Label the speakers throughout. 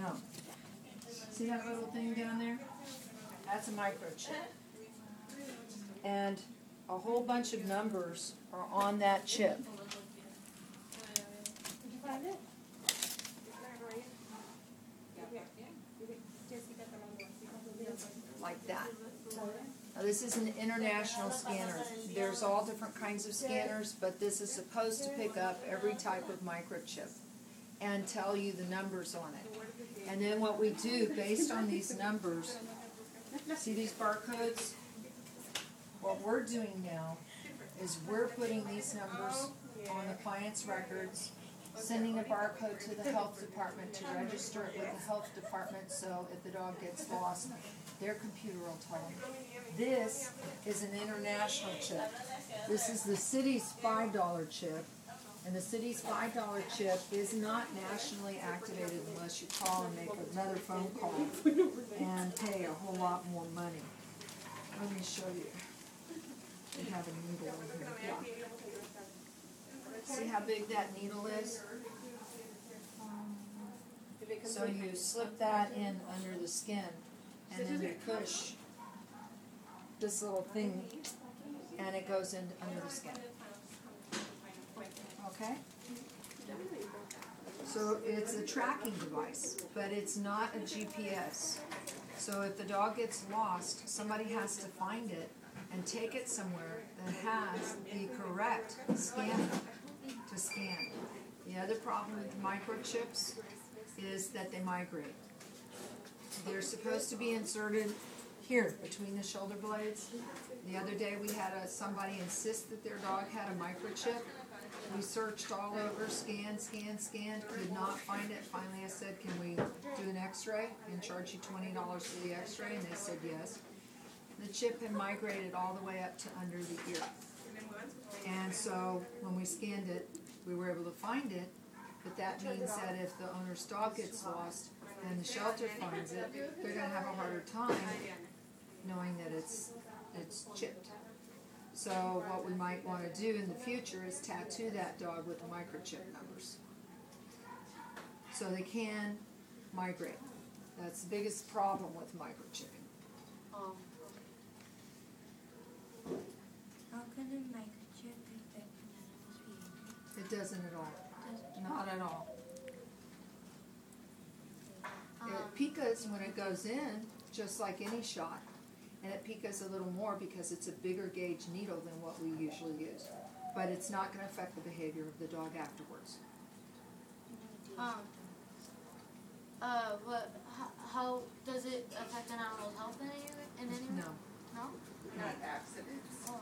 Speaker 1: genome. See that little thing down there? That's a microchip. And a whole bunch of numbers are on that chip.
Speaker 2: Did you find it?
Speaker 1: Like that. Now this is an international scanner. There's all different kinds of scanners, but this is supposed to pick up every type of microchip and tell you the numbers on it. And then what we do, based on these numbers, see these barcodes? What we're doing now is we're putting these numbers on the client's records, sending a barcode to the health department to register it with the health department, so if the dog gets lost, their computer will tell them. This is an international chip. This is the city's $5 chip, and the city's $5 chip is not nationally activated unless you call and make another phone call and pay a whole lot more money. Let me show you. They have a needle in here. Yeah. See how big that needle is? So you slip that in under the skin, and then you push this little thing, and it goes in under the skin. Okay? So it's a tracking device, but it's not a GPS. So if the dog gets lost, somebody has to find it and take it somewhere that has the correct scanner to scan. The other problem with microchips is that they migrate. They're supposed to be inserted here between the shoulder blades. The other day we had somebody insist that their dog had a microchip. We searched all over, scanned, could not find it. Finally I said, can we do an x-ray and charge you $20 for the x-ray? And they said yes. The chip had migrated all the way up to under the ear. And so when we scanned it, we were able to find it, but that means that if the owner's dog gets lost and the shelter finds it, they're going to have a harder time knowing that it's chipped. So what we might want to do in the future is tattoo that dog with the microchip numbers, so they can migrate. That's the biggest problem with microchipping.
Speaker 3: How can a microchip affect an animal's behavior?
Speaker 1: It doesn't at all. Not at all. It picas when it goes in, just like any shot. And it picas a little more because it's a bigger gauge needle than what we usually use. But it's not going to affect the behavior of the dog afterwards.
Speaker 4: How does it affect an animal's health in any way?
Speaker 1: No.
Speaker 4: No?
Speaker 5: Not accidents.
Speaker 4: Oh.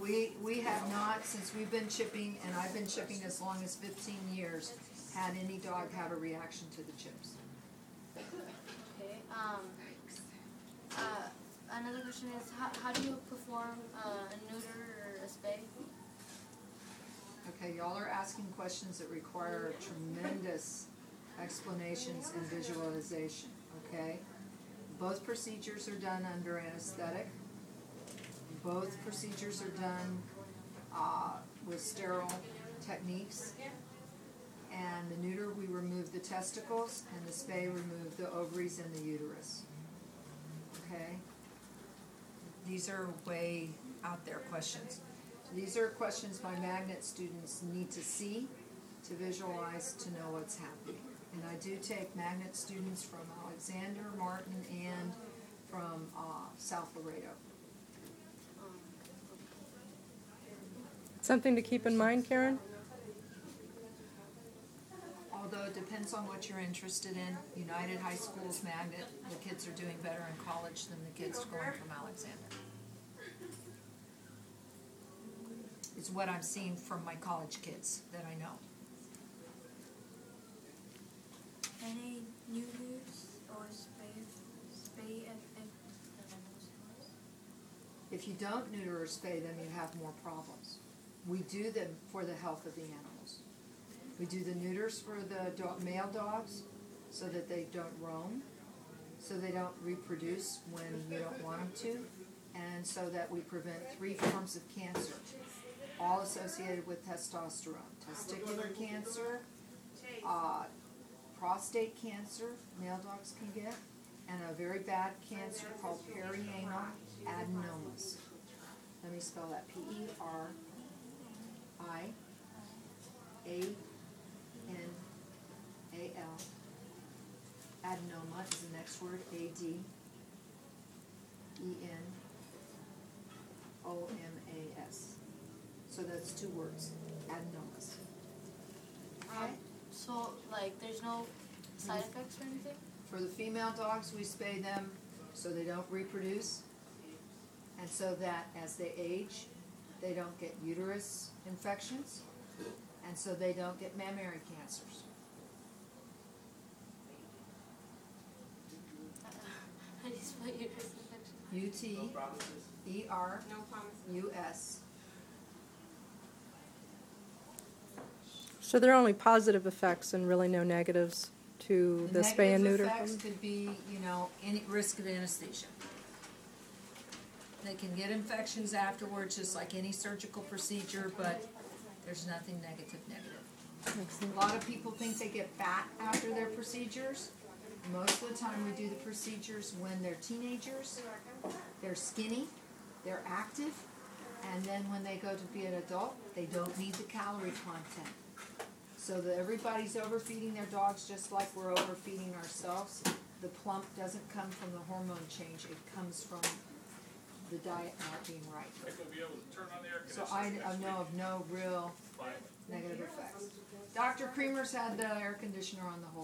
Speaker 1: We have not, since we've been chipping, and I've been chipping as long as 15 years, had any dog have a reaction to the chips.
Speaker 4: Okay. Another question is, how do you perform a neuter or a spay?
Speaker 1: Okay, y'all are asking questions that require tremendous explanations and visualization, okay? Both procedures are done under anesthetic. Both procedures are done with sterile techniques. And the neuter, we remove the testicles, and the spay, remove the ovaries and the uterus. Okay? These are way out there questions. So these are questions my magnet students need to see, to visualize, to know what's happening. And I do take magnet students from Alexander, Martin, and from South Laredo.
Speaker 2: Something to keep in mind, Karen?
Speaker 1: Although it depends on what you're interested in. United High School's magnet, the kids are doing better in college than the kids going from Alexander. It's what I'm seeing from my college kids that I know.
Speaker 3: Any neuters or spay affect an animal's health?
Speaker 1: If you don't neuter or spay them, you have more problems. We do them for the health of the animals. We do the neuters for the male dogs so that they don't roam, so they don't reproduce when you don't want them to, and so that we prevent 3 forms of cancer, all associated with testosterone. Testicular cancer, prostate cancer male dogs can get, and a very bad cancer called perianal adenomas. Let me spell that. Perianal. Adenoma is the next word. Adenomas. So that's 2 words. Adenomas. Okay?
Speaker 4: So like, there's no side effects or anything?
Speaker 1: For the female dogs, we spay them so they don't reproduce, and so that as they age, they don't get uterus infections, and so they don't get mammary cancers.
Speaker 4: How do you spell uterus infection?
Speaker 1: UTERUS.
Speaker 2: So there are only positive effects and really no negatives to the spay and neuter?
Speaker 1: Negative effects could be, any risk of anesthesia. They can get infections afterwards, just like any surgical procedure, but there's nothing negative. A lot of people think they get fat after their procedures. Most of the time we do the procedures when they're teenagers, they're skinny, they're active, and then when they go to be an adult, they don't need the calorie content. So that everybody's overfeeding their dogs just like we're overfeeding ourselves. The plump doesn't come from the hormone change, it comes from the diet not being right. So I know of no real negative effects. Dr. Creamer's had the air conditioner on the whole time.